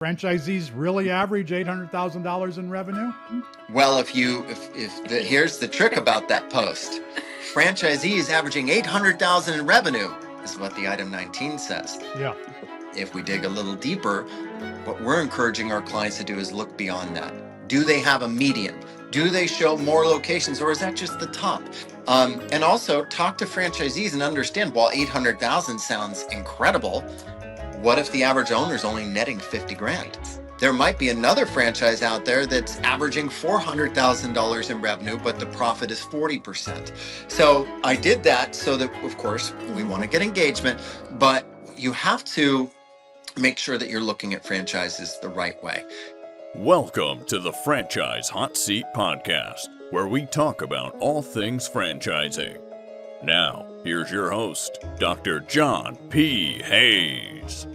Franchisees really average $800,000 in revenue? Well, here's the trick about that post. Franchisees averaging 800,000 in revenue is what the item 19 says. Yeah. If we dig a little deeper, what we're encouraging our clients to do is look beyond that. Do they have a median? Do they show more locations, or is that just the top? And also talk to franchisees and understand, while 800,000 sounds incredible, what if the average owner is only netting 50 grand? There might be another franchise out there that's averaging $400,000 in revenue, but the profit is 40%. So I did that so that, of course, we want to get engagement, but you have to make sure that you're looking at franchises the right way. Welcome to the Franchise Hot Seat Podcast, where we talk about all things franchising. Now, here's your host, Dr. John P. Hayes.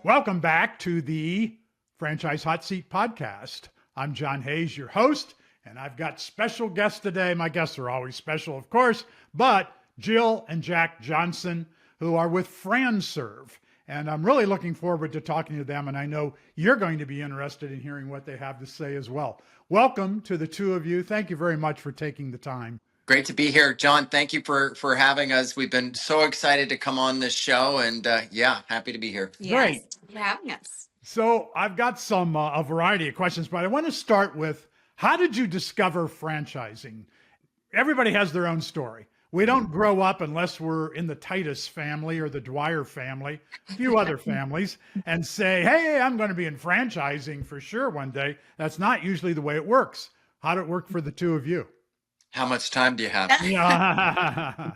Welcome back to the Franchise Hot Seat Podcast. I'm John Hayes, your host, and I've got special guests today. My guests are always special, of course, but Jill and Jack Johnson, who are with FranServe. And I'm really looking forward to talking to them, and I know you're going to be interested in hearing what they have to say as well. Welcome to the two of you. Thank you very much for taking the time. Great to be here, John. Thank you for having us. We've been so excited to come on this show, and happy to be here. Yes, Great. thanks for having us. So I've got a variety of questions, but I want to start with, how did you discover franchising? Everybody has their own story. We don't grow up, unless we're in the Titus family or the Dwyer family, a few other families, and say, hey, I'm going to be in franchising for sure one day. That's not usually the way it works. How did it work for the two of you? How much time do you have? Yeah.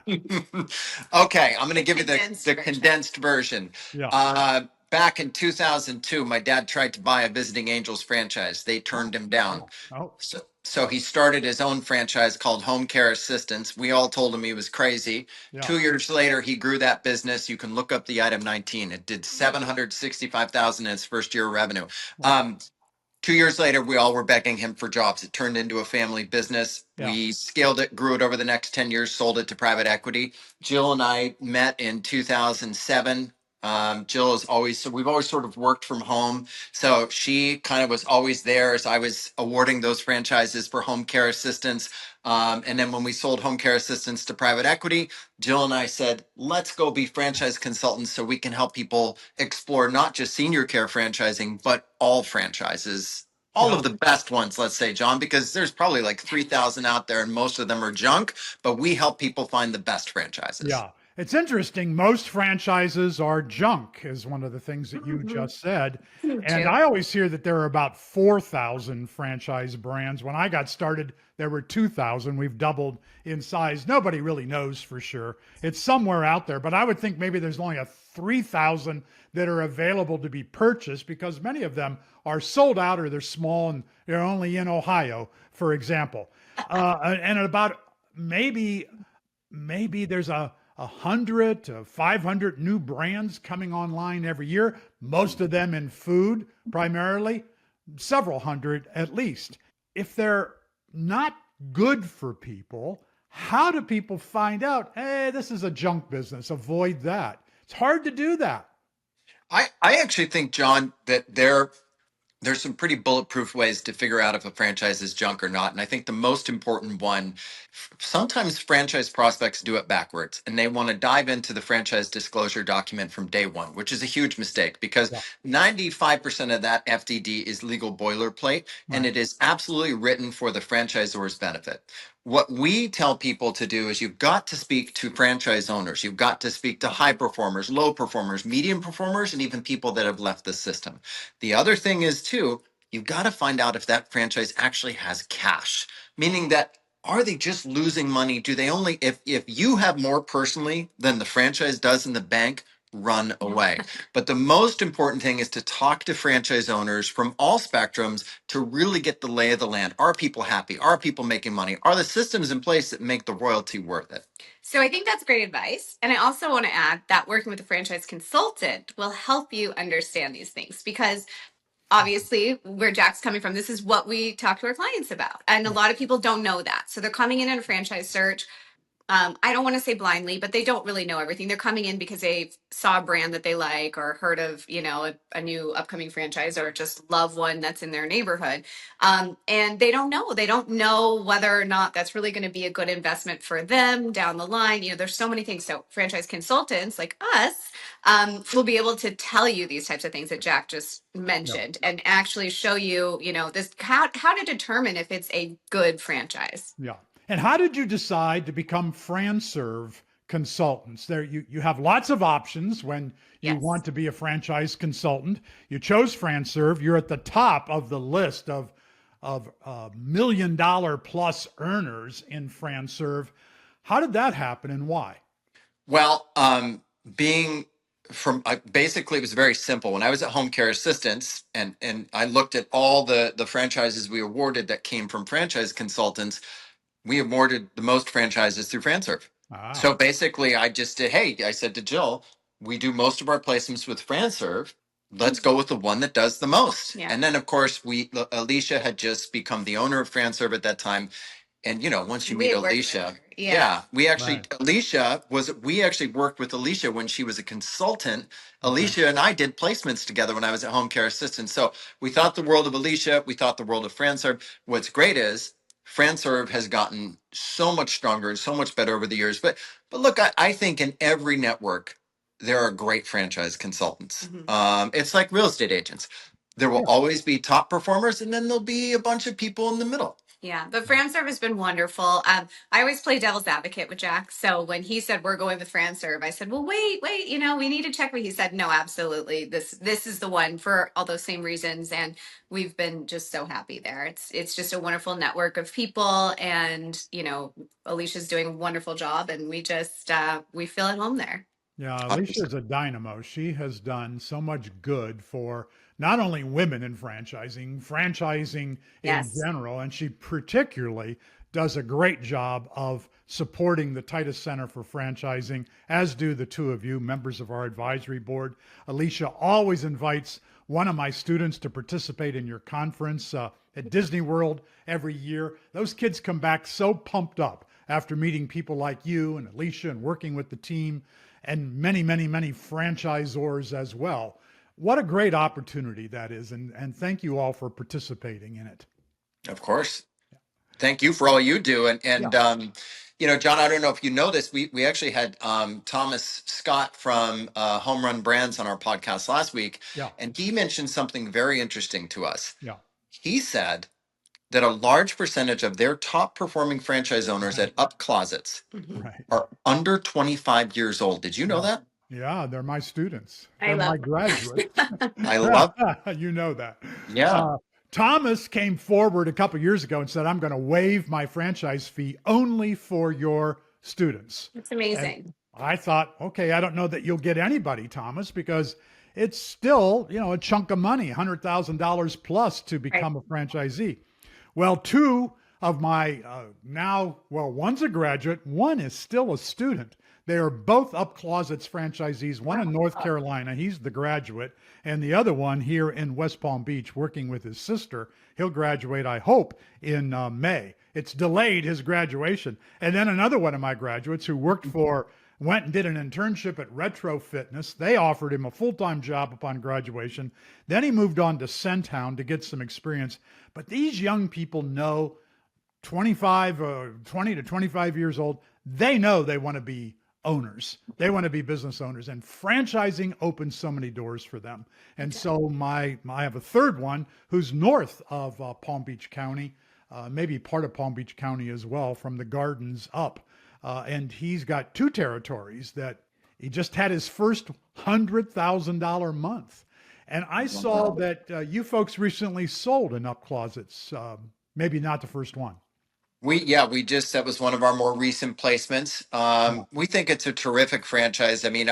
Okay, I'm going to give you the condensed version. Yeah. Back in 2002, my dad tried to buy a Visiting Angels franchise. They turned him down. Oh. So he started his own franchise called Home Care Assistance. We all told him he was crazy. Yeah. 2 years later, he grew that business. You can look up the item 19. It did $765,000 in its first year of revenue. 2 years later, we all were begging him for jobs. It turned into a family business. Yeah. We scaled it, grew it over the next 10 years, sold it to private equity. Jill and I met in 2007. Jill is we've always sort of worked from home. So she kind of was always there as I was awarding those franchises for Home Care Assistance. And then when we sold Home Care Assistance to private equity, Jill and I said, let's go be franchise consultants so we can help people explore not just senior care franchising, but all franchises, all of the best ones, let's say, John, because there's probably like 3,000 out there and most of them are junk, but we help people find the best franchises. Yeah. It's interesting. Most franchises are junk, is one of the things that you just said. And I always hear that there are about 4,000 franchise brands. When I got started, there were 2,000. We've doubled in size. Nobody really knows for sure. It's somewhere out there, but I would think maybe there's only 3,000 that are available to be purchased, because many of them are sold out or they're small and they're only in Ohio, for example. And about maybe there's 100 to 500 new brands coming online every year, most of them in food primarily, several hundred at least. If they're not good for people, how do people find out, hey, this is a junk business, avoid that? It's hard to do that. I actually think, John, that there's some pretty bulletproof ways to figure out if a franchise is junk or not. And I think the most important one, sometimes franchise prospects do it backwards and they want to dive into the franchise disclosure document from day one, which is a huge mistake, because 95% of that FDD is legal boilerplate, and it is absolutely written for the franchisor's benefit. What we tell people to do is you've got to speak to franchise owners. You've got to speak to high performers, low performers, medium performers, and even people that have left the system. The other thing is too, you've got to find out if that franchise actually has cash, meaning that, are they just losing money? Do they only, if you have more personally than the franchise does in the bank, run away. But the most important thing is to talk to franchise owners from all spectrums to really get the lay of the land. Are people happy? Are people making money? Are the systems in place that make the royalty worth it? So I think that's great advice. And I also want to add that working with a franchise consultant will help you understand these things, because obviously, where Jack's coming from, this is what we talk to our clients about. And a lot of people don't know that. So they're coming in a franchise search. I don't want to say blindly, but they don't really know everything. They're coming in because they saw a brand that they like or heard of, a new upcoming franchise or just love one that's in their neighborhood. And they don't know. They don't know whether or not that's really going to be a good investment for them down the line. There's so many things. So franchise consultants like us will be able to tell you these types of things that Jack just Yeah. mentioned and actually show you, this how to determine if it's a good franchise. Yeah. And how did you decide to become FranServe consultants? There, you have lots of options when you Yes. want to be a franchise consultant. You chose FranServe. You're at the top of the list of $1 million plus earners in FranServe. How did that happen and why? Well, being from basically it was very simple. When I was at Home Care Assistants and I looked at all the franchises we awarded that came from franchise consultants, we awarded the most franchises through FranServe. Ah, So basically, I just did. Hey, I said to Jill, we do most of our placements with FranServe. Let's go with the one that does the most. Yeah. And then, of course, Alicia had just become the owner of FranServe at that time. And once you We meet had worked with Alicia, her. Yeah. right. we actually worked with Alicia when she was a consultant. Okay. Alicia and I did placements together when I was at Home Care Assistant. So we thought the world of Alicia, we thought the world of FranServe. What's great is FranServe has gotten so much stronger and so much better over the years. But look, I think in every network there are great franchise consultants. Mhm. It's like real estate agents. There will Yeah. always be top performers, and then there'll be a bunch of people in the middle. Yeah, but FranServe has been wonderful. I always play devil's advocate with Jack. So when he said we're going with FranServe, I said, "Well, wait, we need to check." But he said, "No, absolutely. This is the one for all those same reasons." And we've been just so happy there. It's just a wonderful network of people, and Alicia's doing a wonderful job, and we just we feel at home there. Yeah, Alicia is a dynamo. She has done so much good for not only women in franchising in Yes. general, and she particularly does a great job of supporting the Titus Center for Franchising, as do the two of you, members of our advisory board. Alicia always invites one of my students to participate in your conference at Disney World every year. Those kids come back so pumped up after meeting people like you and Alicia and working with the team and many, many, many franchisors as well. What a great opportunity that is. And thank you all for participating in it. Of course. Thank you for all you do. Yeah. John, I don't know if you know this. We actually had Thomas Scott from Home Run Brands on our podcast last week, Yeah. and he mentioned something very interesting to us. Yeah. He said that a large percentage of their top performing franchise owners Right. at Up Closets Mhm. Right. are under 25 years old. Did you know Yeah. that? Yeah. They're my students, I they're my love graduates. I love. You know that. Yeah. Thomas came forward a couple years ago and said, I'm going to waive my franchise fee only for your students. It's And amazing. I thought, okay, I don't know that you'll get anybody, Thomas, because it's still, a chunk of money, $100,000 plus to Right. become a franchisee. Well, two of my one's a graduate, one is still a student. They are both Up Closets franchisees, one in North Carolina, he's the graduate, and the other one here in West Palm Beach working with his sister. He'll graduate, I hope, in May. It's delayed his graduation. And then another one of my graduates who went and did an internship at Retro Fitness. They offered him a full-time job upon graduation. Then he moved on to Centown to get some experience. But these young people know 20 to 25 years old, they know they want to be owners. They want to be business owners, and franchising opens so many doors for them. And so I have a third one who's north of Palm Beach County, maybe part of Palm Beach County as well, from the Gardens up. And he's got two territories that he just had his first $100,000 month. And I saw that you folks recently sold an Up Closets, maybe not the first one. That was one of our more recent placements. We think it's a terrific franchise. I mean,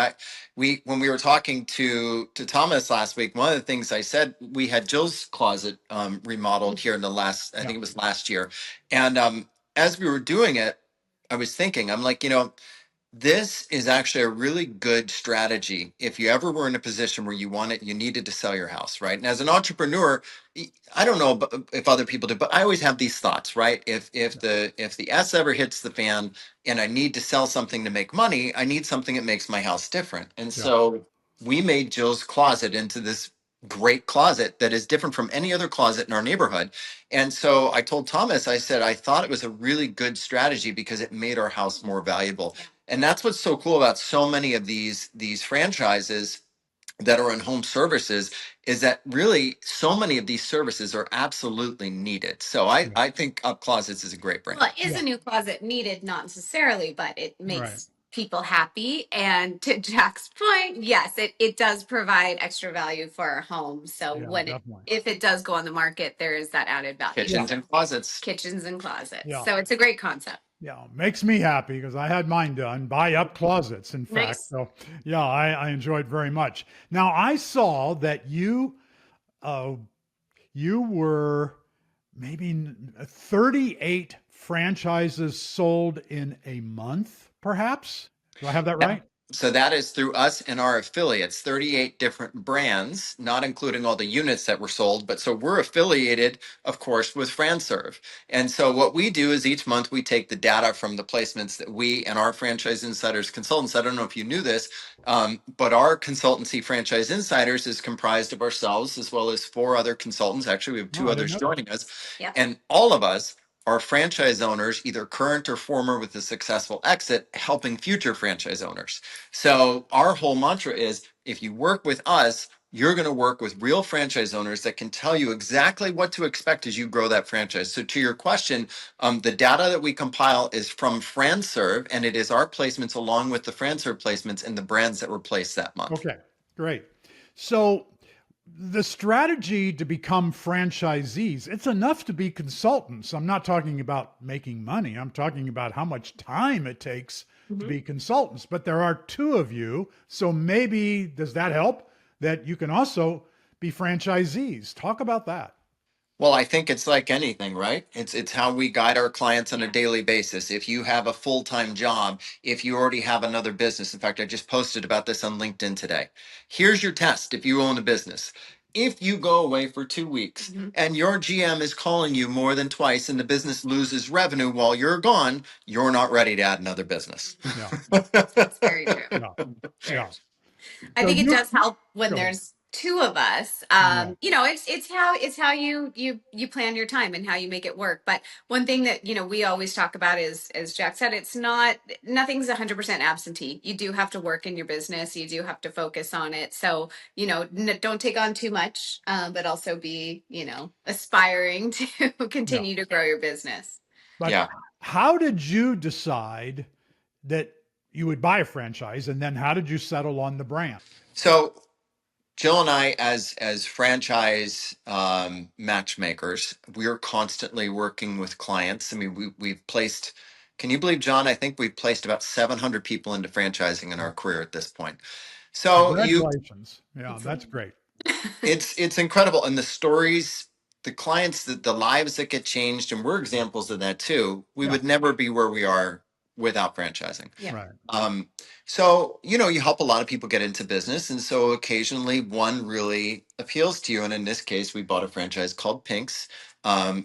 when we were talking to Thomas last week, one of the things I said, we had Jill's closet remodeled here in I think it was last year. And as we were doing it, I was thinking, I'm like, This is actually a really good strategy if you ever were in a position where you needed to sell your house, right? And as an entrepreneur, I don't know if other people do, but I always have these thoughts, right? If the S ever hits the fan and I need to sell something to make money, I need something that makes my house different. And Yeah. so we made Jill's closet into this great closet that is different from any other closet in our neighborhood. And so I told Thomas, I said, I thought it was a really good strategy because it made our house more valuable. And that's what's so cool about so many of these franchises that are in home services, is that really so many of these services are absolutely needed. So Yeah. I think Up Closets is a great brand. Well, is Yeah. a new closet needed? Not necessarily, but it Right. makes people happy. And to Jack's point, yes, it does provide extra value for our home. So Yeah, when definitely. if it does go on the market, there is that added value. Yeah. Kitchens and closets. Kitchens and closets. Yeah. So it's a great concept. Yeah, makes me happy because I had mine done by Up Closets, in fact. Nice. So, yeah, I enjoyed very much. Now, I saw that uh, you were maybe 38 franchises sold in a month, perhaps. Do I have that right? So that is through us and our affiliates, 38 different brands, not including all the units that were sold. But so we're affiliated, of course, with FranServe. And so what we do is each month we take the data from the placements that we and our franchise insiders consultants. I don't know if you knew this, but our consultancy Franchise Insiders is comprised of ourselves as well as 4 other consultants. Actually, we have Oh, 2 I didn't others know that. joining us. Yep. And all of us are franchise owners, either current or former with a successful exit, helping future franchise owners. So our whole mantra is if you work with us, you're going to work with real franchise owners that can tell you exactly what to expect as you grow that franchise. So to your question, the data that we compile is from FranServe, and it is our placements along with the FranServe placements and the brands that were placed that month. Okay, great. So, the strategy to become franchisees, it's enough to be consultants. I'm not talking about making money. I'm talking about how much time it takes to be consultants. But there are 2 of you. So maybe does that help that you can also be franchisees? Talk about that. Well, I think it's like anything, right? It's how we guide our clients on a daily basis. If you have a full-time job, if you already have another business. In fact, I just posted about this on LinkedIn today. Here's your test if you own a business. If you go away for 2 weeks and your GM is calling you more than twice and the business loses revenue while you're gone, you're not ready to add another business. Yeah, That's very true. yeah, Very yeah. true. I So think it you does help when go ahead. there's 2 of us. Yeah, It's how you plan your time and how you make it work. But one thing that we always talk about is, as Jack said, it's not nothing's 100% absentee. You do have to work in your business. You do have to focus on it. So don't take on too much, but also be aspiring to yeah. continue to grow your business. But Yeah. how did you decide that you would buy a franchise, and then how did you settle on the brand? So Jill and I, as franchise matchmakers, we're constantly working with clients. I mean, we've placed. Can you believe, John? I think we've placed about 700 people into franchising in our career at this point. So Congratulations. Yeah, that's great. it's incredible, and the stories, the clients, the lives that get changed, and we're examples of that too. We Yeah, would never be where we are without franchising. Yeah. right. So, you help a lot of people get into business. And so occasionally one really appeals to you. And in this case, we bought a franchise called Pink's.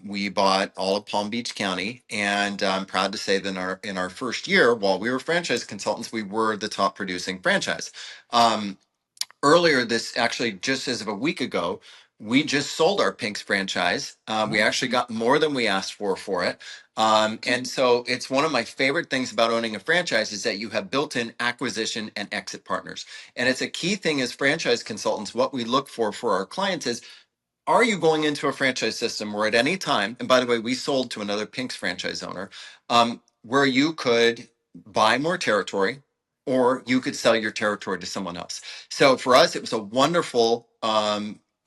We bought all of Palm Beach County. And I'm proud to say that in our first year, while we were franchise consultants, we were the top producing franchise. Earlier, this actually just as of a week ago, we just sold our Pink's franchise. We actually got more than we asked for it. And so it's one of my favorite things about owning a franchise is that you have built-in acquisition and exit partners. And it's a key thing as franchise consultants. What we look for our clients is, are you going into a franchise system where at any time, and by the way, we sold to another Pink's franchise owner, where you could buy more territory or you could sell your territory to someone else. So for us, it was a wonderful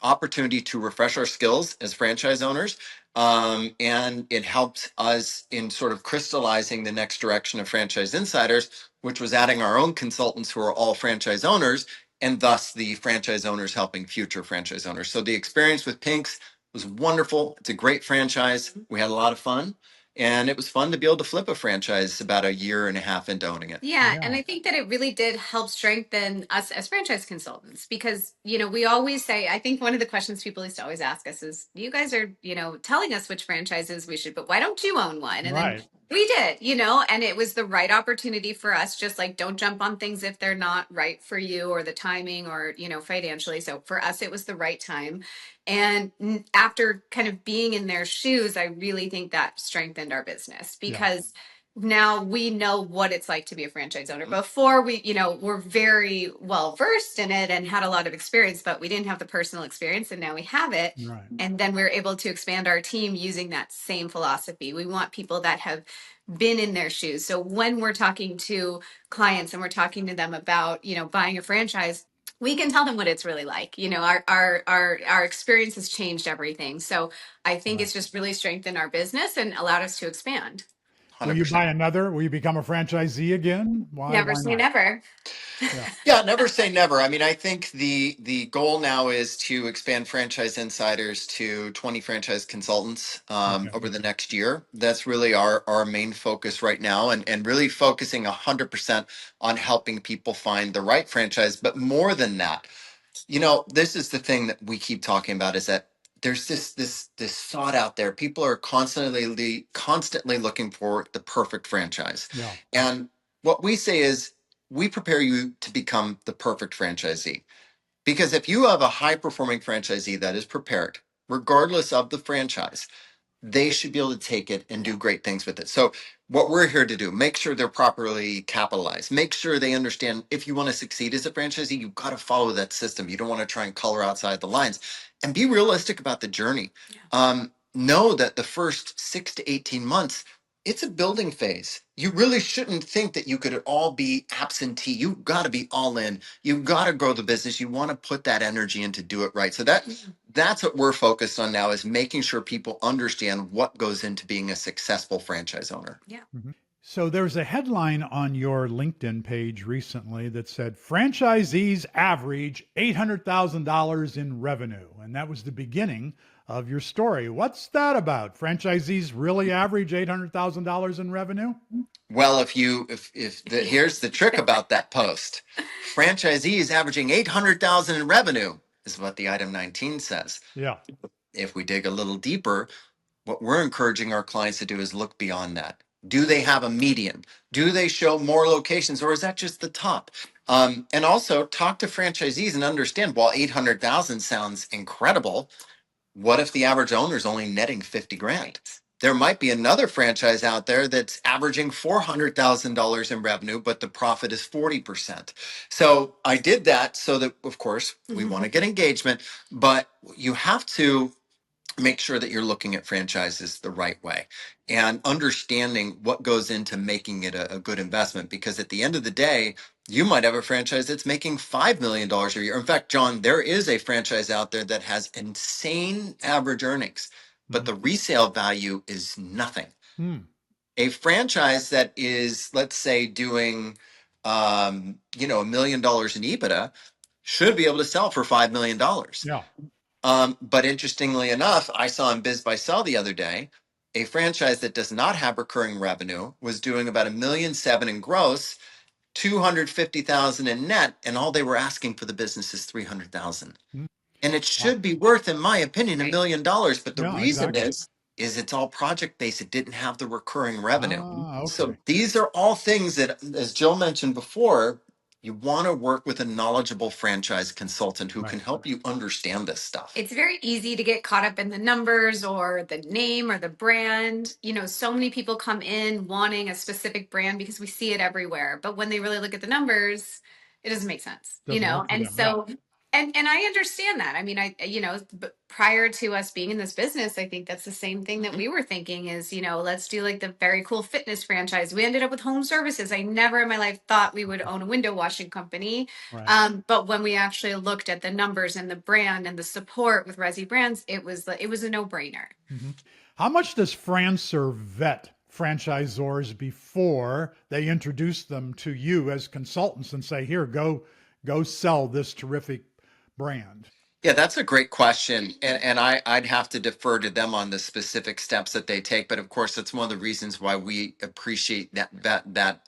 opportunity to refresh our skills as franchise owners. And it helped us in sort of crystallizing the next direction of Franchise Insiders, which was adding our own consultants who are all franchise owners, and thus the franchise owners helping future franchise owners. So the experience with Pink's was wonderful. It's a great franchise. We had a lot of fun. And it was fun to be able to flip a franchise about a year and a half into owning it. Yeah, and Yeah. I think that it really did help strengthen us as franchise consultants because, we always say, I think one of the questions people used to always ask us is, you guys are, telling us which franchises we should, but why don't you own one? And then Right. we did, and it was the right opportunity for us. Just like, don't jump on things if they're not right for you or the timing or, financially. So for us, it was the right time. And after kind of being in their shoes, I really think that strengthened our business Yeah. because now we know what it's like to be a franchise owner. Before we, were very well versed in it and had a lot of experience, but we didn't have the personal experience and now we have it. Right. And then we're able to expand our team using that same philosophy. We want people that have been in their shoes. So when we're talking to clients and we're talking to them about, buying a franchise, we can tell them what it's really like. Our experience has changed everything. So I think Right. it's just really strengthened our business and allowed us to expand. Will you 100%. buy another? Will you become a franchisee again? Why? Never Why say not? never. Yeah. Yeah, never say never. I mean, I think the goal now is to expand Franchise Insiders to 20 franchise consultants Okay. over the next year. That's really our main focus right now, and really focusing 100% on helping people find the right franchise. But more than that, this is the thing that we keep talking about is that there's this thought out there. People are constantly looking for the perfect franchise. Yeah. And what we say is we prepare you to become the perfect franchisee. Because if you have a high performing franchisee that is prepared, regardless of the franchise, they should be able to take it and do great things with it. So what we're here to do, make sure they're properly capitalized, make sure they understand if you want to succeed as a franchisee, you've got to follow that system. You don't want to try and color outside the lines and be realistic about the journey. Know that the first 6 to 18 months, it's a building phase. You really shouldn't think that you could all be absentee. You've got to be all in. You've got to grow the business. You want to put that energy in to do it right. So that's what we're focused on now is making sure people understand what goes into being a successful franchise owner. Yeah. So there's a headline on your LinkedIn page recently that said franchisees average $800,000 in revenue. And that was the beginning of your story. What's that about? Franchisees really average $800,000 in revenue? Well, here's the trick about that post. Franchisees averaging 800,000 in revenue is what the item 19 says. Yeah. If we dig a little deeper, what we're encouraging our clients to do is look beyond that. Do they have a median? Do they show more locations, or is that just the top? And also talk to franchisees and understand. While 800,000 sounds incredible, what if the average owner is only netting 50 grand? Right. There might be another franchise out there that's averaging $400,000 in revenue, but the profit is 40%. So I did that so that, of course, we want to get engagement, but you have to make sure that you're looking at franchises the right way and understanding what goes into making it a good investment. Because at the end of the day, you might have a franchise that's making $5 million a year. In fact, John, there is a franchise out there that has insane average earnings, but the resale value is nothing. Hmm. A franchise that is, let's say, doing, $1 million in EBITDA should be able to sell for $5 million. Yeah. But interestingly enough, I saw in Biz by Sell the other day, a franchise that does not have recurring revenue was doing about 1.7 million in gross, 250,000 in net, and all they were asking for the business is 300,000. Hmm. And it Wow. should be worth, in my opinion, $1 Right. million. But the Yeah, reason exactly. is it's all project based. It didn't have the recurring revenue. Ah, So okay. these are all things that, as Jill mentioned before, you want to work with a knowledgeable franchise consultant who can Right. help you understand this stuff. It's very easy to get caught up in the numbers or the name or the brand. So many people come in wanting a specific brand because we see it everywhere. But when they really look at the numbers, it doesn't make sense, Doesn't work for And them. Yeah. so, and I understand that. I mean, but prior to us being in this business, I think that's the same thing that we were thinking is, let's do like the very cool fitness franchise. We ended up with home services. I never in my life thought we would own a window washing company. Right. But when we actually looked at the numbers and the brand and the support with Resi Brands, it was a no brainer. Mhm. How much does Francer vet franchisors before they introduce them to you as consultants and say, here, go sell this terrific brand? Yeah, that's a great question. I'd have to defer to them on the specific steps that they take. But of course, that's one of the reasons why we appreciate that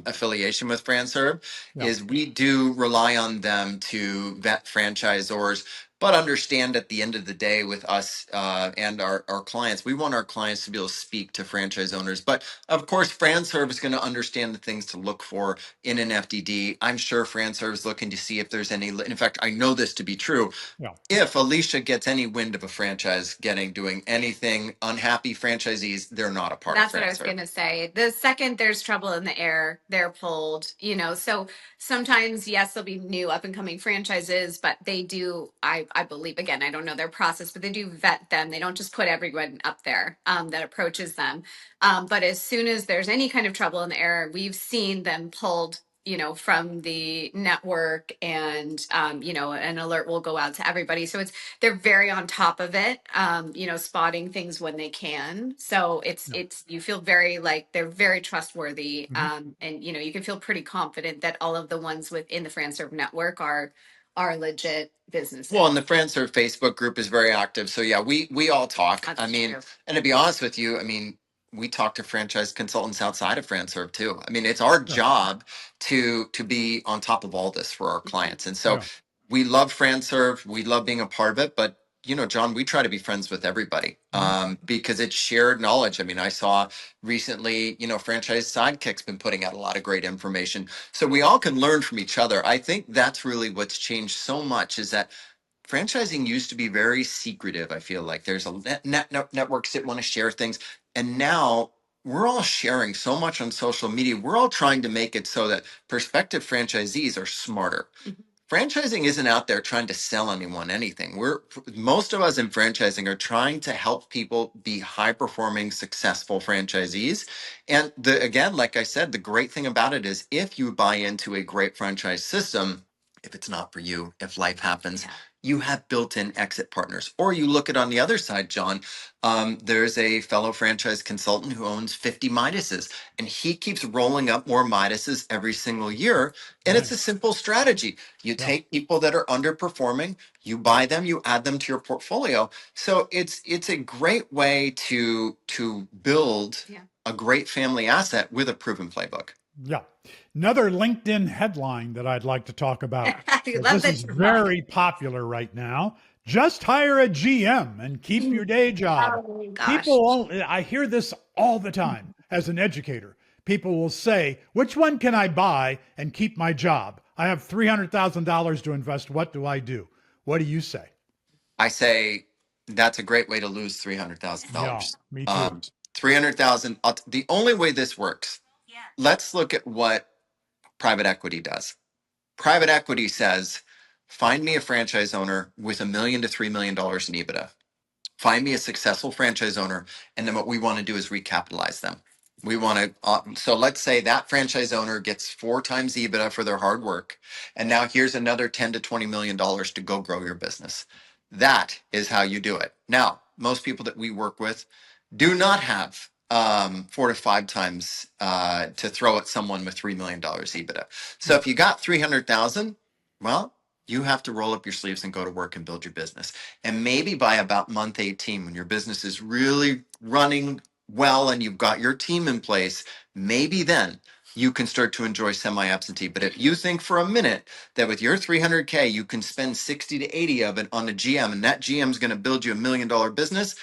affiliation with FranServe Yeah. is we do rely on them to vet franchisors, but understand at the end of the day with us and our clients, we want our clients to be able to speak to franchise owners. But of course, FranServe is going to understand the things to look for in an FDD. I'm sure FranServe is looking to see if there's any, in fact, I know this to be true, Yeah. if Alicia gets any wind of a franchise doing anything, unhappy franchisees, they're not a part of That's what I was FranServe. going to say. The second there's trouble in the air, they're pulled, So sometimes, yes, there'll be new up and coming franchises, but they do, I believe, again, I don't know their process, but they do vet them. They don't just put everyone up there that approaches them. But as soon as there's any kind of trouble in the air, we've seen them pulled, from the network, and, an alert will go out to everybody. So they're very on top of it, spotting things when they can. So Yeah. you feel very like they're very trustworthy. Mhm. And you can feel pretty confident that all of the ones within the FranServe network are legit businesses. Well, and the FranServe Facebook group is very active. So yeah, we all talk. That's I mean, true. and to be honest with you, I mean, we talk to franchise consultants outside of FranServe too. I mean, it's our Yeah. job to be on top of all this for our clients. And so Yeah. we love FranServe. We love being a part of it, but John, we try to be friends with everybody Mhm. because it's shared knowledge. I mean, I saw recently, Franchise Sidekick's been putting out a lot of great information. So we all can learn from each other. I think that's really what's changed so much is that franchising used to be very secretive. I feel like there's a networks that want to share things. And now we're all sharing so much on social media. We're all trying to make it so that prospective franchisees are smarter. Mhm. Franchising isn't out there trying to sell anyone anything. Most of us in franchising are trying to help people be high performing, successful franchisees. And again, like I said, the great thing about it is if you buy into a great franchise system, if it's not for you, if life happens, Yeah. you have built-in exit partners. Or you look at on the other side, John. There's a fellow franchise consultant who owns 50 Midases, and he keeps rolling up more Midases every single year. And it's a Nice. simple strategy. You Yeah. take people that are underperforming, you buy them, you add them to your portfolio. So it's a great way to build Yeah. a great family asset with a proven playbook. Yeah. Another LinkedIn headline that I'd like to talk about, I because love this that is you're right. very popular right now. Just hire a GM and keep your day job. Oh gosh. I hear this all the time as an educator. People will say, which one can I buy and keep my job? I have $300,000 to invest. What do I do? What do you say? I say that's a great way to lose Yeah, $300,000. me too. 300,000. The only way this works, let's look at what private equity does. Private equity says, find me a franchise owner with $1 million to $3 million in EBITDA. Find me a successful franchise owner, and then what we want to do is recapitalize them. We want to, so let's say that franchise owner gets 4 times EBITDA for their hard work, and now here's another 10 to $20 million to go grow your business. That is how you do it. Now, most people that we work with do not have 4 to 5 times to throw at someone with $3 million EBITDA. So Yeah. if you got 300,000, well, you have to roll up your sleeves and go to work and build your business. And maybe by about month 18, when your business is really running well and you've got your team in place, maybe then you can start to enjoy semi-absentee. But if you think for a minute that with your 300K, you can spend 60 to 80 of it on a GM and that GM is going to build you $1 million business,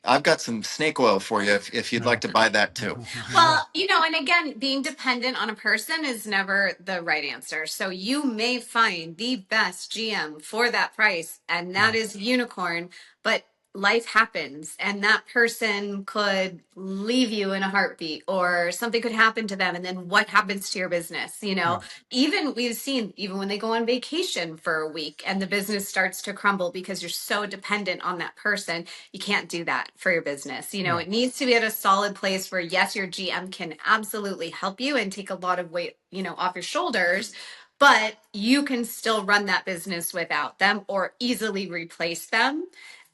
I've got some snake oil for you if you'd Yeah. like to buy that too. Yeah. Well, and again, being dependent on a person is never the right answer. So you may find the best GM for that price, and that Yeah. is unicorn, but life happens, and that person could leave you in a heartbeat, or something could happen to them. And then what happens to your business? Yeah. Even we've seen, even when they go on vacation for a week and the business starts to crumble because you're so dependent on that person, you can't do that for your business. Yeah. It needs to be at a solid place where, yes, your GM can absolutely help you and take a lot of weight, off your shoulders, but you can still run that business without them or easily replace them.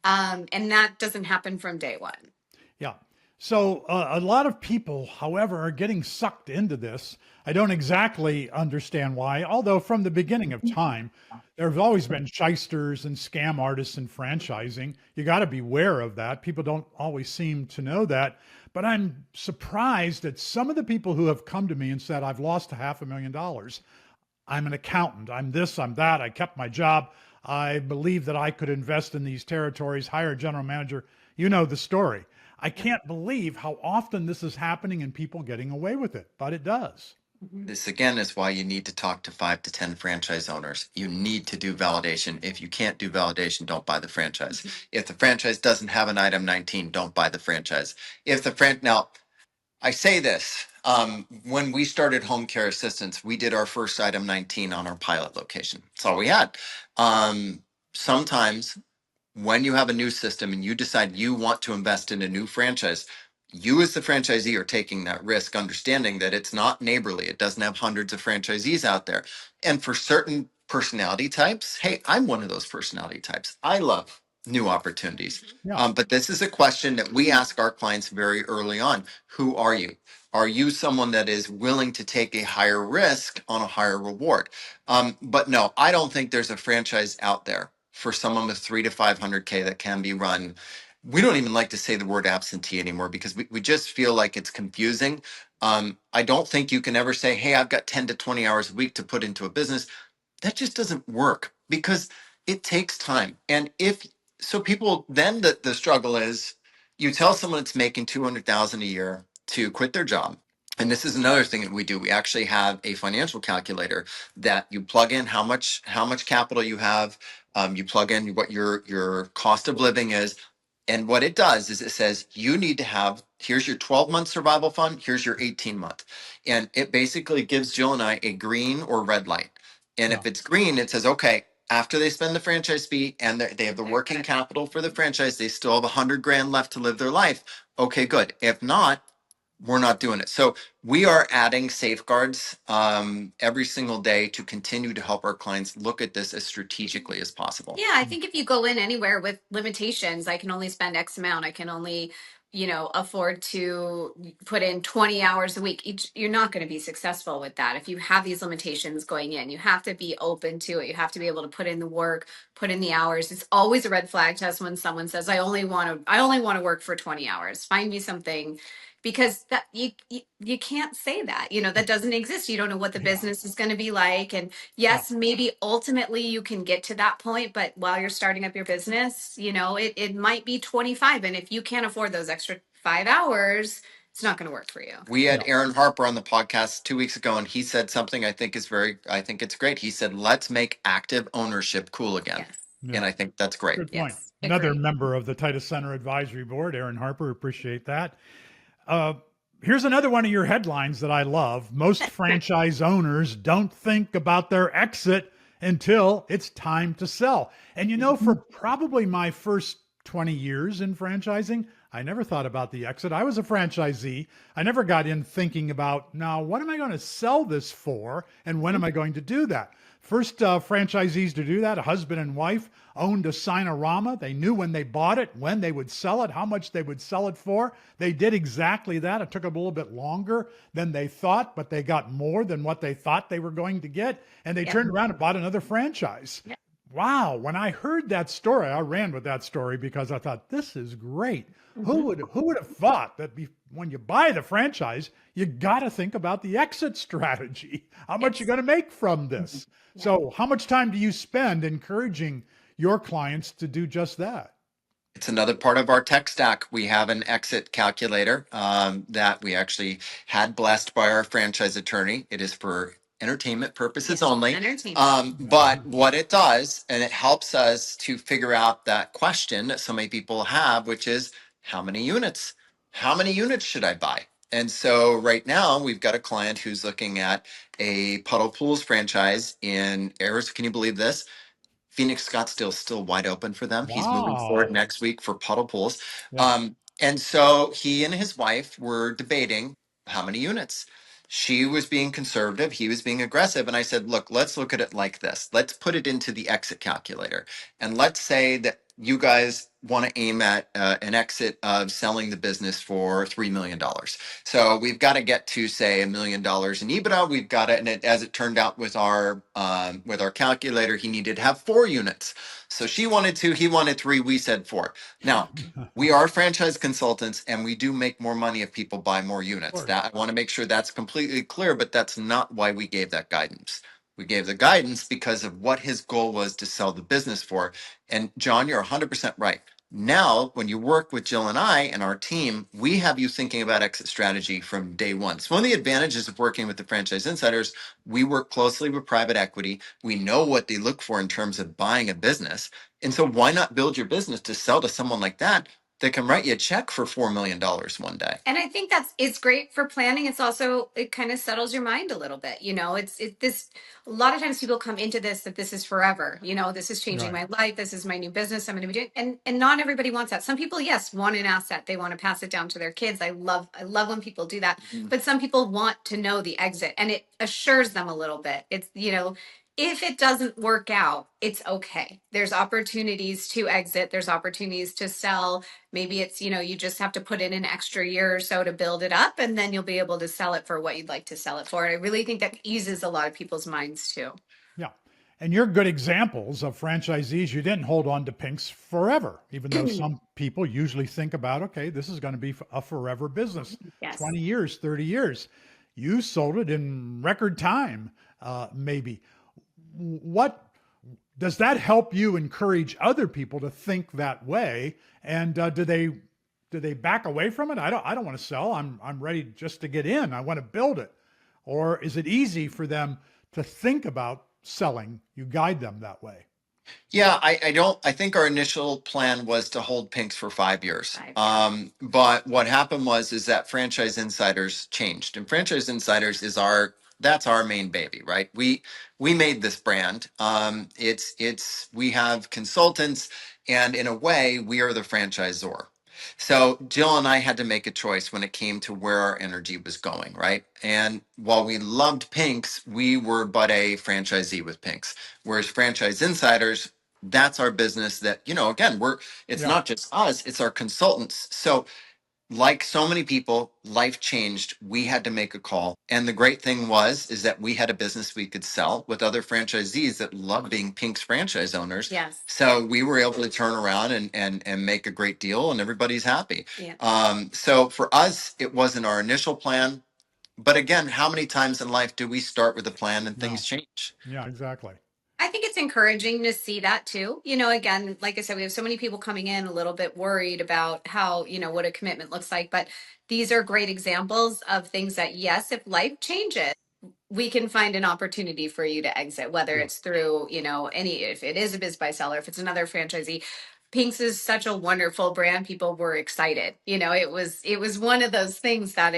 And that doesn't happen from day one. Yeah. So a lot of people, however, are getting sucked into this. I don't exactly understand why, although from the beginning of time, there have always been shysters and scam artists in franchising. You got to beware of that. People don't always seem to know that. But I'm surprised at some of the people who have come to me and said, I've lost $500,000. I'm an accountant. I'm this, I'm that. I kept my job. I believe that I could invest in these territories, hire a general manager. You know the story. I can't believe how often this is happening and people getting away with it, but it does. This again is why you need to talk to 5 to 10 franchise owners. You need to do validation. If you can't do validation, don't buy the franchise. If the franchise doesn't have an item 19, don't buy the franchise. If the now, I say this, when we started home care assistance, we did our first item 19 on our pilot location. That's all we had. Sometimes when you have a new system and you decide you want to invest in a new franchise, you as the franchisee are taking that risk, understanding that it's not neighborly. It doesn't have hundreds of franchisees out there. And for certain personality types, hey, I'm one of those personality types. I love new opportunities. Yeah. But this is a question that we ask our clients very early on. Who are you? Are you someone that is willing to take a higher risk on a higher reward? But no, I don't think there's a franchise out there for someone with 3 to 500K that can be run. We don't even like to say the word absentee anymore because we just feel like it's confusing. I don't think you can ever say, hey, I've got 10 to 20 hours a week to put into a business. That just doesn't work because it takes time. And if so, people then the struggle is you tell someone it's making 200,000 a year to quit their job. And this is another thing that we do. We actually have a financial calculator that you plug in how much capital you have. You plug in what your cost of living is. And what it does is it says you need to have, here's your 12-month survival fund, here's your 18-month. And it basically gives Jill and I a green or red light. And Yeah. if it's green, it says, okay, after they spend the franchise fee and they have the working capital for the franchise, they still have 100 grand left to live their life. Okay, good. If not, we're not doing it. So we are adding safeguards every single day to continue to help our clients look at this as strategically as possible. Yeah, I think if you go in anywhere with limitations, I can only spend X amount. I can only, afford to put in 20 hours a week. You're not going to be successful with that. If you have these limitations going in, you have to be open to it. You have to be able to put in the work, put in the hours. It's always a red flag to us when someone says, I only want to work for 20 hours. Find me something, because that you can't say that. That doesn't exist. You don't know what the business is going to be like. And yes, maybe ultimately you can get to that point, but while you're starting up your business, it might be 25. And if you can't afford those extra 5 hours, it's not going to work for you. We had Aaron Harper on the podcast 2 weeks ago, and he said something I think it's great. He said, let's make active ownership cool again. Yes. Yeah. And I think that's great. Good point. Yes, Another agreed. member of the Titus Center Advisory Board, Aaron Harper, appreciate that. Here's another one of your headlines that I love. Most franchise owners don't think about their exit until it's time to sell. And for probably my first 20 years in franchising, I never thought about the exit. I was a franchisee. I never got in thinking about, now, what am I going to sell this for? And when am I going to do that? First franchisees to do that, a husband and wife, owned a Sinorama. They knew when they bought it, when they would sell it, how much they would sell it for. They did exactly that. It took them a little bit longer than they thought, but they got more than what they thought they were going to get. And they turned around and bought another franchise. Yeah. Wow. When I heard that story, I ran with that story because I thought, this is great. Who would have thought that when you buy the franchise, you got to think about the exit strategy, how much you're going to make from this. So how much time do you spend encouraging your clients to do just that? It's another part of our tech stack. We have an exit calculator that we actually had blessed by our franchise attorney. It is for entertainment purposes only. But what it does, and it helps us to figure out that question that so many people have, which is, how many units? How many units should I buy? And so right now we've got a client who's looking at a Puddle Pools franchise in Arizona. Can you believe this? Phoenix Scottsdale is still wide open for them. He's moving forward next week for Puddle Pools. Yeah. And so he and his wife were debating how many units. She was being conservative. He was being aggressive. And I said, look, let's look at it like this. Let's put it into the exit calculator. And let's say that you guys want to aim at an exit of selling the business for $3 million. So we've got to get to say $1 million in EBITDA. We've got it, and as it turned out with our calculator, he needed to have 4 units. So she wanted 2, he wanted 3, we said 4. Now, we are franchise consultants, and we do make more money if people buy more units. course. That I want to make sure that's completely clear, but that's not why we gave that guidance. We gave the guidance because of what his goal was to sell the business for. And John, you're 100% right. Now, when you work with Jill and I and our team, we have you thinking about exit strategy from day one. So one of the advantages of working with the franchise insiders, we work closely with private equity. We know what they look for in terms of buying a business. And so why not build your business to sell to someone like that can write you a check for $4 million one day? And I think it's great for planning. It's also, it kind of settles your mind a little bit. This, a lot of times people come into this, that this is forever, this is changing Right. my life. This is my new business I'm going to be doing. And not everybody wants that. Some people, yes, want an asset. They want to pass it down to their kids. I love when people do that. Mhm. But some people want to know the exit, and it assures them a little bit. It's, if it doesn't work out, it's okay. There's opportunities to exit. There's opportunities to sell. Maybe it's, you just have to put in an extra year or so to build it up, and then you'll be able to sell it for what you'd like to sell it for. And I really think that eases a lot of people's minds too. Yeah. And you're good examples of franchisees. You didn't hold on to Pinks forever, even though some people usually think about, okay, this is going to be a forever business, Yes. 20 years, 30 years. You sold it in record time, maybe. What does that help you encourage other people to think that way? And do they back away from it? I don't want to sell. I'm ready just to get in. I want to build it. Or is it easy for them to think about selling? You guide them that way. Yeah, I don't. I think our initial plan was to hold Pinks for 5 years. 5 years. But what happened is that Franchise Insiders changed, and Franchise Insiders is that's our main baby, right? We made this brand. It's we have consultants, and in a way, we are the franchisor. So Jill and I had to make a choice when it came to where our energy was going, right? And while we loved Pinks, we were but a franchisee with Pinks. Whereas Franchise Insiders, that's our business that, again, it's Yeah. not just us, it's our consultants. So like so many people, life changed. We had to make a call. And the great thing is that we had a business we could sell with other franchisees that love being Pink's franchise owners. Yes. So we were able to turn around and make a great deal, and everybody's happy. Yeah. So for us, it wasn't our initial plan. But again, how many times in life do we start with a plan and things change? Yeah, exactly. I think it's encouraging to see that too. Again, like I said, we have so many people coming in a little bit worried about how, what a commitment looks like. But these are great examples of things that, yes, if life changes, we can find an opportunity for you to exit, whether it's through, if it is a biz buy seller, if it's another franchisee. Pinks is such a wonderful brand. People were excited. It was one of those things that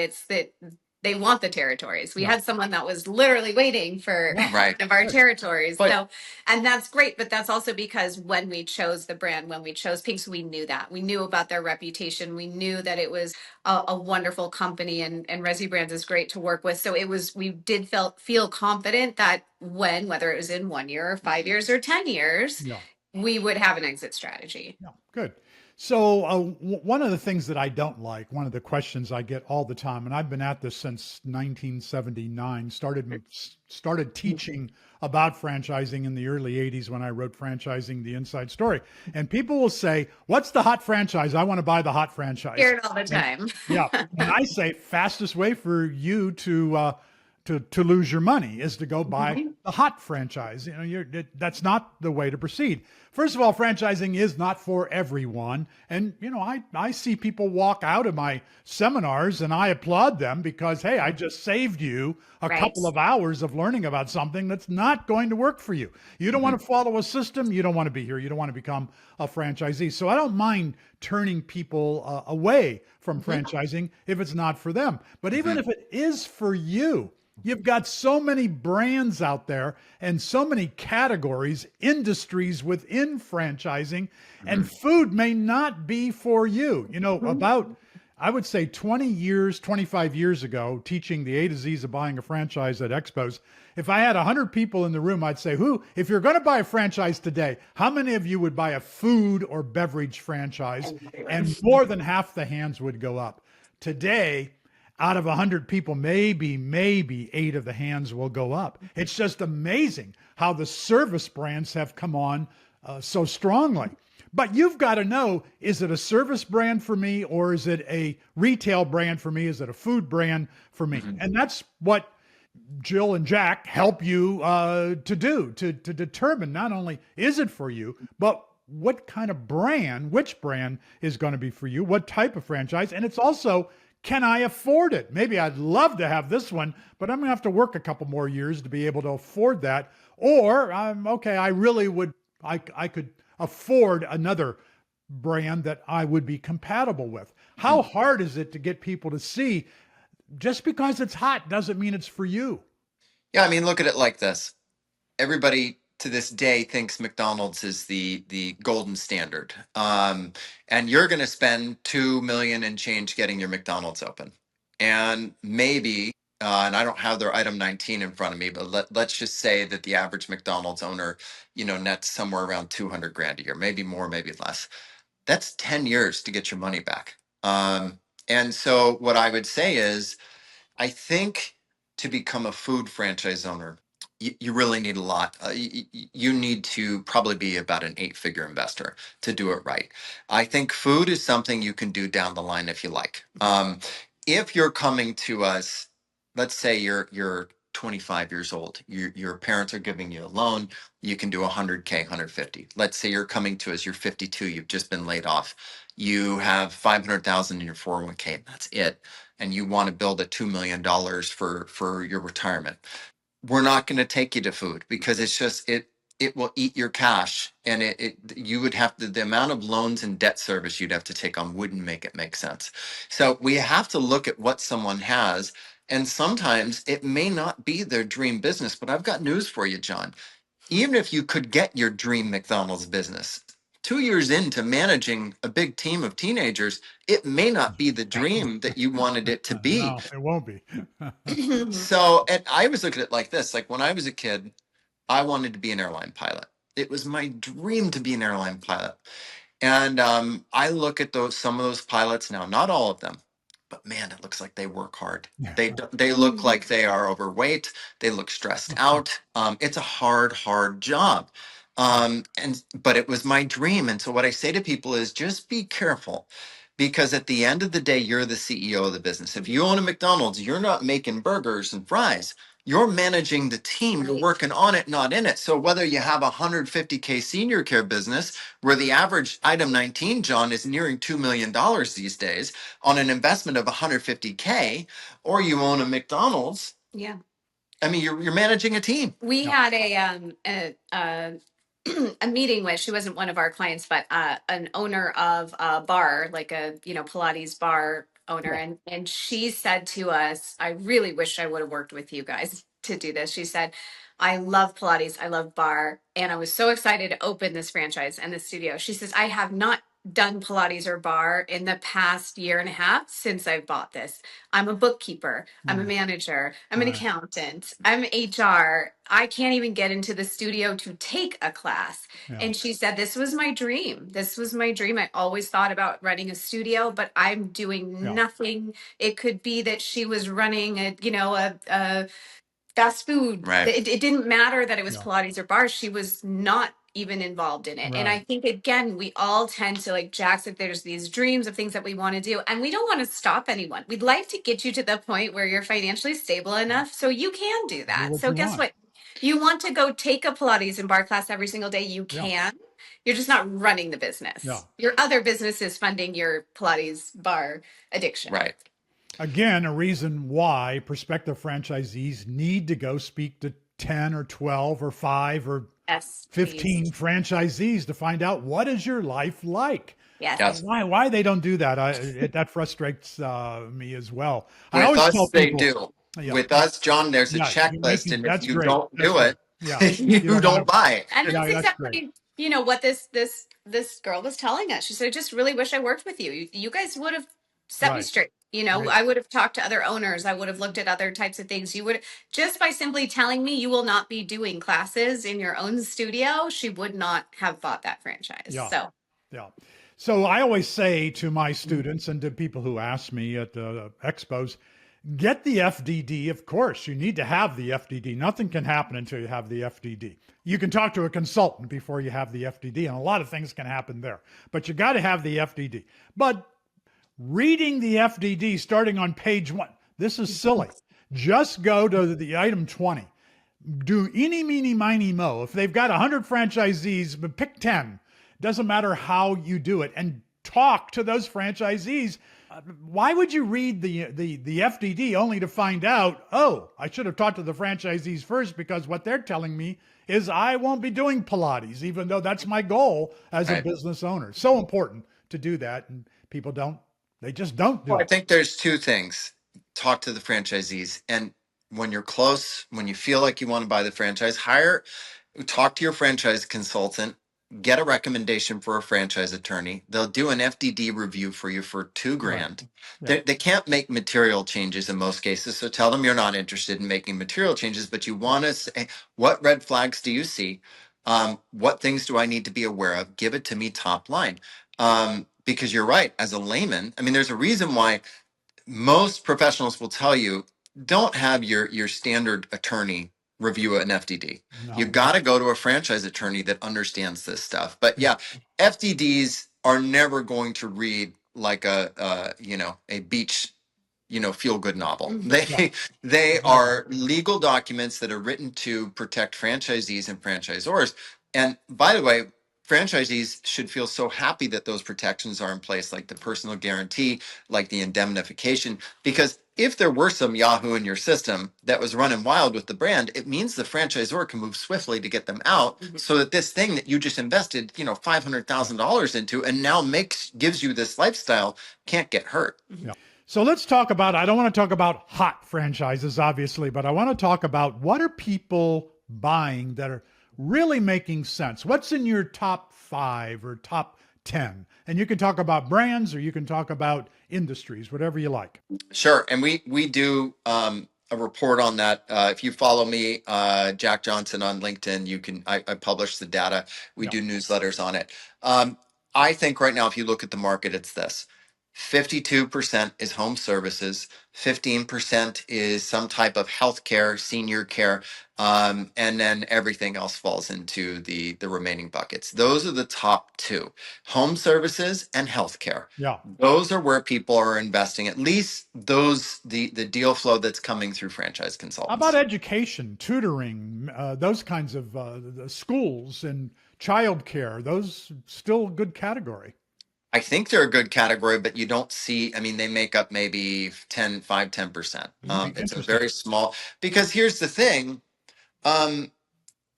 they want the territories. We had someone that was literally waiting for Right. one of our territories. But- And that's great. But that's also because when we chose the brand, when we chose Pinks, we knew that. We knew about their reputation. We knew that it was a wonderful company, and Resi Brands is great to work with. So we did feel confident that whether it was in 1 year or 5 years or 10 years, we would have an exit strategy. Yeah, good. So one of the things that I don't like, one of the questions I get all the time, and I've been at this since 1979, started teaching about franchising in the early 80s when I wrote Franchising: The Inside Story. And people will say, what's the hot franchise? I want to buy the hot franchise. Hear it all the time. And I say fastest way for you to lose your money is to go buy the hot franchise. That's not the way to proceed. First of all, franchising is not for everyone. And, I see people walk out of my seminars and I applaud them because, hey, I just saved you a couple of hours of learning about something that's not going to work for you. You don't want to follow a system. You don't want to be here. You don't want to become a franchisee. So I don't mind turning people away from franchising if it's not for them. But even if it is for you, you've got so many brands out there and so many categories, industries within franchising, and food may not be for you. I would say 20 years, 25 years ago, teaching the A to Z's of buying a franchise at expos, if I had 100 people in the room, I'd say, if you're going to buy a franchise today, how many of you would buy a food or beverage franchise? And more than half the hands would go up. Today, out of 100 people, maybe 8 of the hands will go up. It's just amazing how the service brands have come on so strongly. But you've got to know, is it a service brand for me, or is it a retail brand for me? Is it a food brand for me? Mhm. And that's what Jill and Jack help you to do, to determine not only is it for you, but what kind of brand, which brand is going to be for you, what type of franchise. And it's also, can I afford it? Maybe I'd love to have this one, but I'm going to have to work a couple more years to be able to afford that. Or, okay, I really would, I could afford another brand that I would be compatible with. How hard is it to get people to see just because it's hot doesn't mean it's for you? Yeah, I mean, look at it like this. Everybody to this day thinks McDonald's is the golden standard. And you're going to spend 2 million and change getting your McDonald's open. And maybe, and I don't have their item 19 in front of me, but let's just say that the average McDonald's owner, nets somewhere around 200 grand a year, maybe more, maybe less. That's 10 years to get your money back. And so what I would say is, I think to become a food franchise owner, you really need a lot. You need to probably be about an 8-figure investor to do it right. I think food is something you can do down the line if you like. If you're coming to us, let's say you're 25 years old, your parents are giving you a loan, you can do 100K, 150. Let's say you're coming to us, you're 52, you've just been laid off, you have 500,000 in your 401K, that's it, and you want to build a $2 million for your retirement. We're not going to take you to food because it will eat your cash, and you would have the amount of loans and debt service you'd have to take on wouldn't make it make sense. So we have to look at what someone has, and sometimes it may not be their dream business. But I've got news for you, John. Even if you could get your dream McDonald's business, 2 years into managing a big team of teenagers, it may not be the dream that you wanted it to be. No, it won't be. So, and I was looking at it like this, like when I was a kid, I wanted to be an airline pilot. It was my dream to be an airline pilot. And I look at some of those pilots now, not all of them, but man, it looks like they work hard. They look like they are overweight. They look stressed out. It's a hard job. But it was my dream. And so what I say to people is just be careful, because at the end of the day, you're the CEO of the business. If you own a McDonald's, you're not making burgers and fries. You're managing the team. You're working on it, not in it. So whether you have a 150K senior care business where the average item 19, John, is nearing $2 million these days on an investment of 150K, or you own a McDonald's, Yeah. I mean, you're managing a team. We had a meeting with, she wasn't one of our clients, but an owner of a bar, like a Pilates bar owner, and she said to us, I really wish I would have worked with you guys to do this. She said, I love Pilates, I love bar, and I was so excited to open this franchise and the studio. She says, I have not done Pilates or bar in the past year and a half since I bought this. I'm a bookkeeper, I'm a manager, I'm an accountant, I'm HR. I can't even get into the studio to take a class. And she said, this was my dream. This was my dream. I always thought about running a studio, but I'm doing nothing. It could be that she was running a fast food. Right. It didn't matter that it was Pilates or bars. She was not even involved in it. And I think, again, we all tend to, like Jack said, there's these dreams of things that we want to do, and we don't want to stop anyone. We'd like to get you to the point where you're financially stable enough so you can do that. So guess what? You want to go take a Pilates and bar class every single day, you can. You're just not running the business. Your other business is funding your Pilates bar addiction. Right. Again, a reason why prospective franchisees need to go speak to 10 or 12 or 5 or 15 franchisees to find out, what is your life like? Yes. Why they don't do that? That frustrates me as well. With I always us, tell people, they do. With us, John, there's a checklist, and if you don't do it, you don't buy it. And that's exactly what this girl was telling us. She said, I just really wish I worked with you. You guys would have set me Right. straight. You know, Right. I would have talked to other owners. I would have looked at other types of things. You would, just by simply telling me you will not be doing classes in your own studio, she would not have bought that franchise. Yeah. So, Yeah. So I always say to my students and to people who ask me at expos, get the FDD. Of course, you need to have the FDD. Nothing can happen until you have the FDD. You can talk to a consultant before you have the FDD, and a lot of things can happen there. But you got to have the FDD. But reading the FDD starting on page 1, this is silly. Just go to the item 20. Do eeny, meeny, miny, mo. If they've got 100 franchisees, but pick 10. Doesn't matter how you do it, and talk to those franchisees. Why would you read the FDD only to find out, oh, I should have talked to the franchisees first, because what they're telling me is I won't be doing Pilates, even though that's my goal as a Right. business owner. So important to do that, and people don't. They just don't do Well, I it. think there's two things. Talk to the franchisees. And when you're close, when you feel like you want to buy the franchise, talk to your franchise consultant, get a recommendation for a franchise attorney. They'll do an FDD review for you for $2 grand. Yeah. They can't make material changes in most cases. So tell them you're not interested in making material changes, but you want to say, what red flags do you see? What things do I need to be aware of? Give it to me top line. Because you're right, as a layman, I mean, there's a reason why most professionals will tell you don't have your standard attorney review an FDD. You No. got to go to a franchise attorney that understands this stuff. But yeah, FDDs are never going to read like a beach feel good novel. They they are legal documents that are written to protect franchisees and franchisors. And by the way, franchisees should feel so happy that those protections are in place, like the personal guarantee, like the indemnification, because if there were some Yahoo in your system that was running wild with the brand, it means the franchisor can move swiftly to get them out, so that this thing that you just invested, $500,000 into and now gives you this lifestyle can't get hurt. Yeah. So let's talk about, I don't want to talk about hot franchises, obviously, but I want to talk about what are people buying that are really making sense? What's in your top 5 or top 10? And you can talk about brands or you can talk about industries, whatever you like. Sure, and we do a report on that. If you follow me, Jack Johnson on LinkedIn, I publish the data. We Yeah. do newsletters on it. I think right now, if you look at the market, it's this: 52% is home services, 15% is some type of healthcare, senior care, and then everything else falls into the remaining buckets. Those are the top two: home services and healthcare. Yeah. Those are where people are investing, at least the deal flow that's coming through franchise How consultants. about education, tutoring, those kinds of the schools and childcare? Those still a good category. I think they're a good category, but you don't see, I mean, they make up maybe 10%. It's a very small, because here's the thing.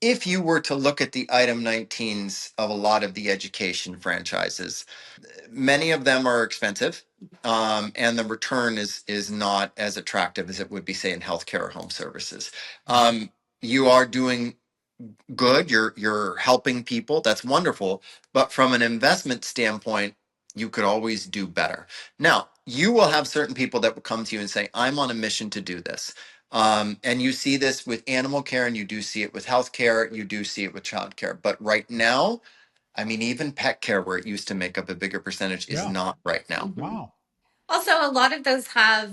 If you were to look at the item 19s of a lot of the education franchises, many of them are expensive, and the return is not as attractive as it would be, say, in healthcare or home services. You are doing good. You're helping people. That's wonderful. But from an investment standpoint, you could always do better. Now, you will have certain people that will come to you and say, I'm on a mission to do this. And you see this with animal care, and you do see it with healthcare, you do see it with childcare. But right now, I mean, even pet care, where it used to make up a bigger percentage, is not right now. Wow. also, a lot of those have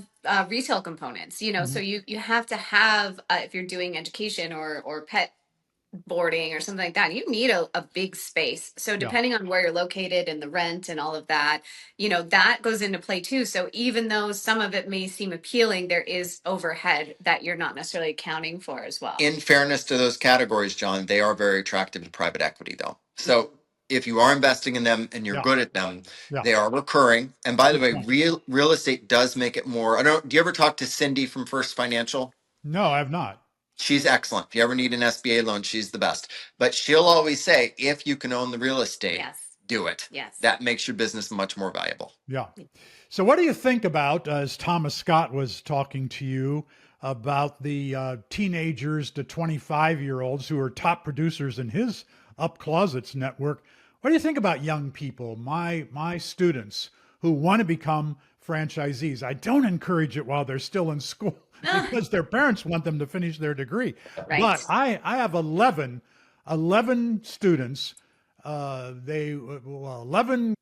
retail components, so you have to have, if you're doing education or pet boarding or something like that, you need a big space. So depending on where you're located and the rent and all of that, that goes into play too. So even though some of it may seem appealing, there is overhead that you're not necessarily accounting for as well. In fairness to those categories, John, they are very attractive to private equity, though. So if you are investing in them and you're good at them, they are recurring. And by the way, real estate does make it more. I don't. Do you ever talk to Cindy from First Financial? No, I have not. She's excellent. If you ever need an SBA loan, she's the best. But she'll always say, if you can own the real estate, do it. Yes. That makes your business much more valuable. Yeah. So what do you think about, as Thomas Scott was talking to you, about the teenagers to 25-year-olds who are top producers in his Up Closets network? What do you think about young people, my students, who want to become franchisees. I don't encourage it while they're still in school because their parents want them to finish their degree. Right. But I have 11 students. 11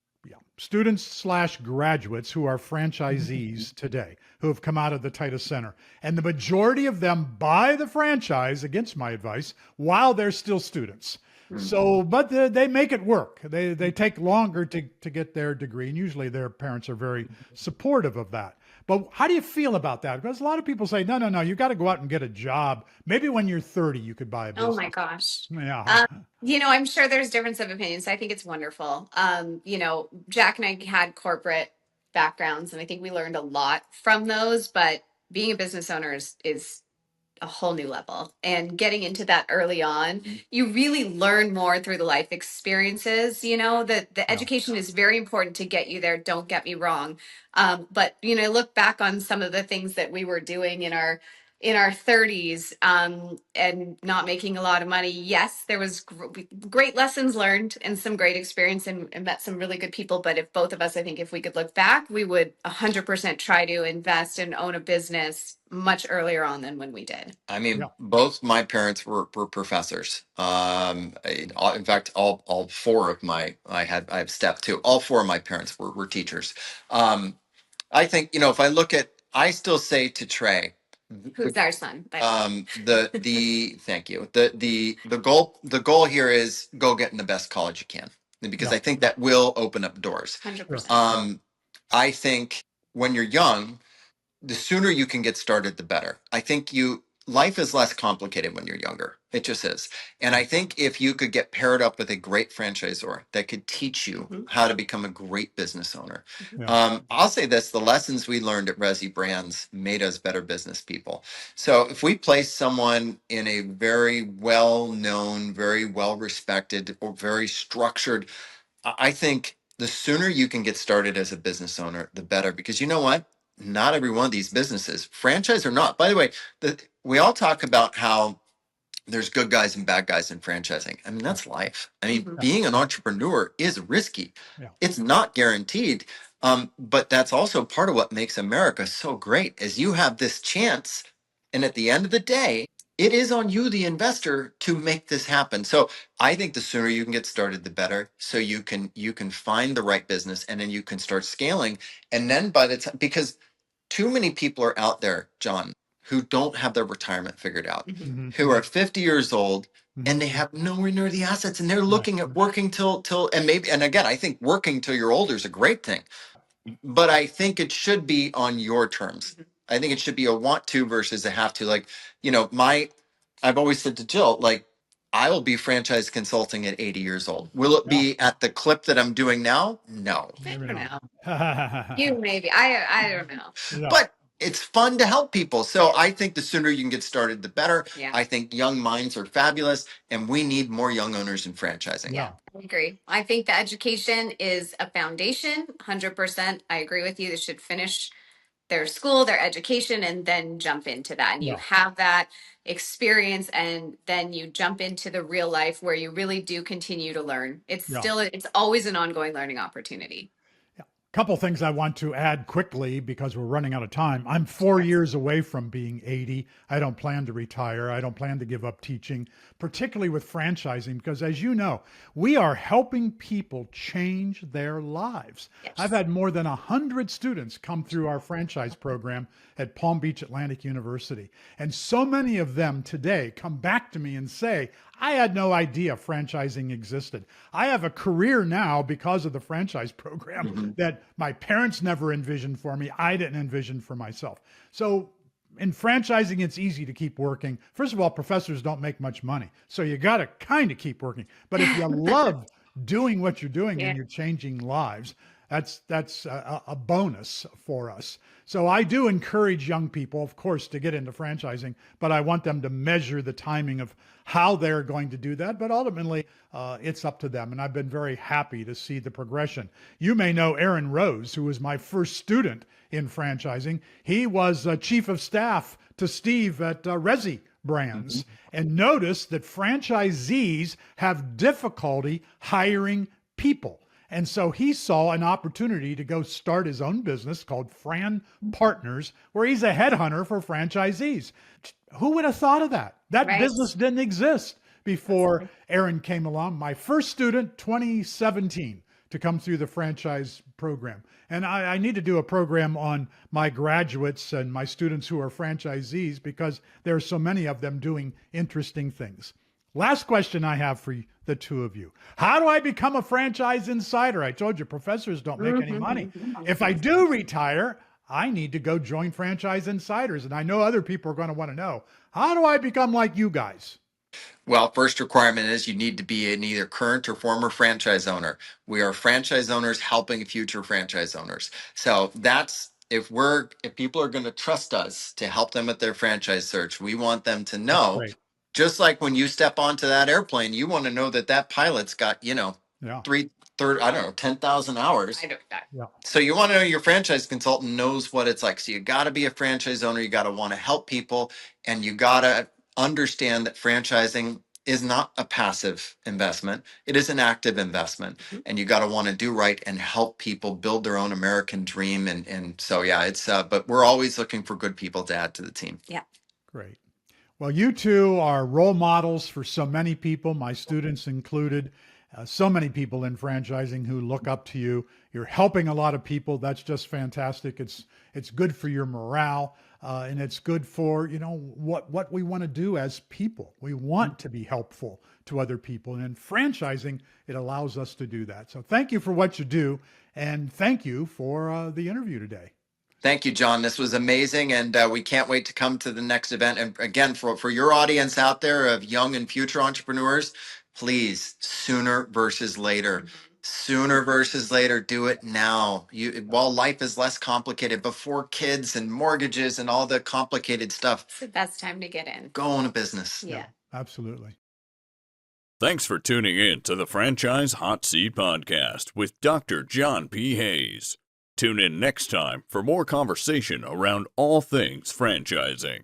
students slash graduates who are franchisees today who have come out of the Titus Center. And the majority of them buy the franchise against my advice while they're still students. So, but they make it work. They take longer to get their degree, and usually their parents are very supportive of that. But how do you feel about that? Because a lot of people say, no, you got to go out and get a job. Maybe when you're 30, you could buy a business. Oh my gosh. Yeah. I'm sure there's difference of opinions. I think it's wonderful. Jack and I had corporate backgrounds, and I think we learned a lot from those. But being a business owner is a whole new level, and getting into that early on, you really learn more through the life experiences. That the education is very important to get you there, don't get me wrong. But look back on some of the things that we were doing in our 30s, and not making a lot of money. Yes, there was great lessons learned and some great experience, and met some really good people. But if both of us, I think if we could look back, we would 100% try to invest and own a business much earlier on than when we did. I mean, Yeah. both my parents were professors. In fact, all four of I have step two. All four of my parents were teachers. I think, if I look at, I still say to Trey, Who's our son? But thank you. The goal here is go get in the best college you can, because Yeah. I think that will open up doors. 100%. I think when you're young, the sooner you can get started, the better. I think life is less complicated when you're younger. It just is. And I think if you could get paired up with a great franchisor that could teach you how to become a great business owner. Yeah. I'll say this, the lessons we learned at Resi Brands made us better business people. So if we place someone in a very well-known, very well-respected, or very structured, I think the sooner you can get started as a business owner, the better. Because you know what? Not every one of these businesses, franchise or not. By the way, we all talk about how there's good guys and bad guys in franchising. I mean, that's life. I mean, being an entrepreneur is risky. Yeah. It's not guaranteed. But that's also part of what makes America so great, is you have this chance. And at the end of the day, it is on you, the investor, to make this happen. So I think the sooner you can get started, the better. So you can find the right business, and then you can start scaling. And then by the time, because too many people are out there, John, who don't have their retirement figured out, who are 50 years old and they have nowhere near the assets, and they're looking at working till and again, I think working till you're older is a great thing, but I think it should be on your terms. I think it should be a want to versus a have to. Like, I've always said to Jill, like, I will be franchise consulting at 80 years old. Will it be at the clip that I'm doing now? No. I don't know. Yeah. You maybe. I don't know. Yeah. But it's fun to help people. So I think the sooner you can get started, the better. Yeah. I think young minds are fabulous, and we need more young owners in franchising. Yeah. I agree. I think the education is a foundation. 100%. I agree with you. They should finish their school, their education, and then jump into that. And you have that experience, and then you jump into the real life where you really do continue to learn. It's always an ongoing learning opportunity. Couple things I want to add quickly because we're running out of time. I'm 4 years away from being 80. I don't plan to retire. I don't plan to give up teaching, particularly with franchising, because as you know, we are helping people change their lives. Yes. I've had more than 100 students come through our franchise program at Palm Beach Atlantic University. And so many of them today come back to me and say, I had no idea franchising existed. I have a career now because of the franchise program that my parents never envisioned for me. I didn't envision for myself. So in franchising, it's easy to keep working. First of all, professors don't make much money. So you got to kind of keep working. But if you love doing what you're doing and you're changing lives, that's a bonus for us. So I do encourage young people, of course, to get into franchising, but I want them to measure the timing of how they're going to do that. But ultimately, it's up to them. And I've been very happy to see the progression. You may know Aaron Rose, who was my first student in franchising. He was chief of staff to Steve at Resi Brands. And notice that franchisees have difficulty hiring people. And so he saw an opportunity to go start his own business called Fran Partners, where he's a headhunter for franchisees. Who would have thought of that? That Right. business didn't exist before Aaron came along. My first student, 2017, to come through the franchise program. And I need to do a program on my graduates and my students who are franchisees because there are so many of them doing interesting things. Last question I have for the two of you. How do I become a franchise insider? I told you professors don't make any money. If I do retire, I need to go join Franchise Insiders. And I know other people are going to want to know, how do I become like you guys? Well, first requirement is you need to be an either current or former franchise owner. We are franchise owners helping future franchise owners. So that's if people are going to trust us to help them with their franchise search, we want them to know, Great. just like when you step onto that airplane, you want to know that that pilot's got, Yeah. I don't know, 10,000 hours. I don't know. Yeah. So you want to know your franchise consultant knows what it's like. So you got to be a franchise owner. You got to want to help people, and you got to understand that franchising is not a passive investment. It is an active investment, and you got to want to do right and help people build their own American dream. And so, yeah, it's, but we're always looking for good people to add to the team. Yeah. Great. Well, you two are role models for so many people, my students included. So many people in franchising who look up to you. You're helping a lot of people. That's just fantastic. It's good for your morale, and it's good for what we want to do as people. We want to be helpful to other people, and in franchising, it allows us to do that. So thank you for what you do, and thank you for the interview today. Thank you, John. This was amazing, and we can't wait to come to the next event. And again, for your audience out there of young and future entrepreneurs, please, sooner versus later. Sooner versus later, do it now. While life is less complicated, before kids and mortgages and all the complicated stuff, It's the best time to get in. go in a business. Yeah. Absolutely. Thanks for tuning in to the Franchise Hot Seat Podcast with Dr. John P. Hayes. Tune in next time for more conversation around all things franchising.